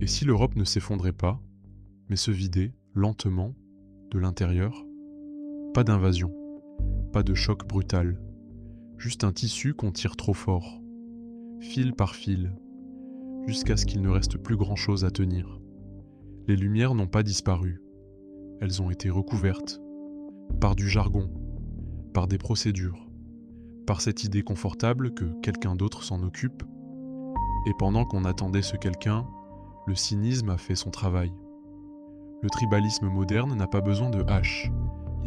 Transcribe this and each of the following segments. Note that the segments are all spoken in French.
Et si l'Europe ne s'effondrait pas, mais se vidait, lentement, de l'intérieur? Pas d'invasion, pas de choc brutal, juste un tissu qu'on tire trop fort, fil par fil, jusqu'à ce qu'il ne reste plus grand-chose à tenir. Les lumières n'ont pas disparu, elles ont été recouvertes, par du jargon, par des procédures, par cette idée confortable que quelqu'un d'autre s'en occupe, et pendant qu'on attendait ce quelqu'un, le cynisme a fait son travail. Le tribalisme moderne n'a pas besoin de haches,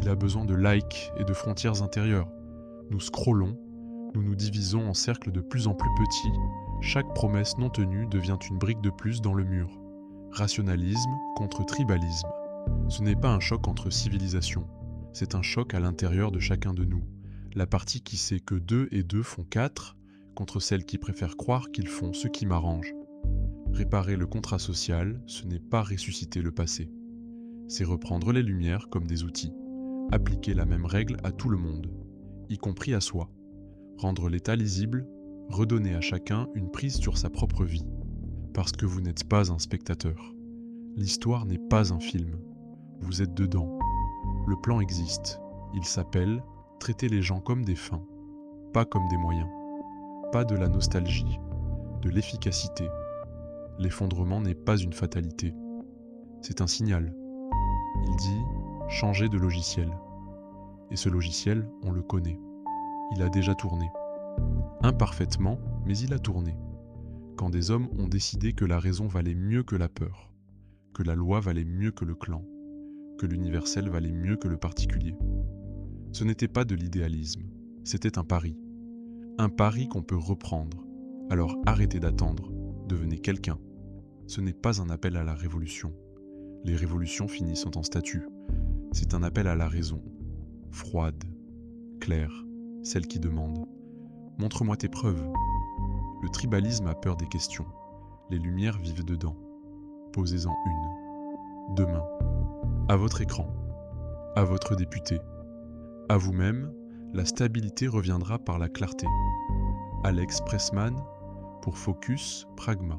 il a besoin de likes et de frontières intérieures. Nous scrollons, nous nous divisons en cercles de plus en plus petits, chaque promesse non tenue devient une brique de plus dans le mur. Rationalisme contre tribalisme. Ce n'est pas un choc entre civilisations, c'est un choc à l'intérieur de chacun de nous. La partie qui sait que 2 et 2 font 4, contre celle qui préfère croire qu'ils font ce qui m'arrange. Réparer le contrat social, ce n'est pas ressusciter le passé. C'est reprendre les lumières comme des outils, appliquer la même règle à tout le monde, y compris à soi, rendre l'état lisible, redonner à chacun une prise sur sa propre vie. Parce que vous n'êtes pas un spectateur. L'histoire n'est pas un film. Vous êtes dedans. Le plan existe. Il s'appelle « Traiter les gens comme des fins, pas comme des moyens. » Pas de la nostalgie, de l'efficacité. L'effondrement n'est pas une fatalité. C'est un signal. Il dit « changer de logiciel ». Et ce logiciel, on le connaît. Il a déjà tourné. Imparfaitement, mais il a tourné. Quand des hommes ont décidé que la raison valait mieux que la peur, que la loi valait mieux que le clan, que l'universel valait mieux que le particulier. Ce n'était pas de l'idéalisme, c'était un pari. Un pari qu'on peut reprendre. Alors arrêtez d'attendre, devenez quelqu'un. Ce n'est pas un appel à la révolution. Les révolutions finissent en statue. C'est un appel à la raison. Froide, claire, celle qui demande « Montre-moi tes preuves ». Le tribalisme a peur des questions. Les lumières vivent dedans. Posez-en une. Demain. À votre écran. À votre député. À vous-même, la stabilité reviendra par la clarté. Alex Pressman pour Focus Pragma.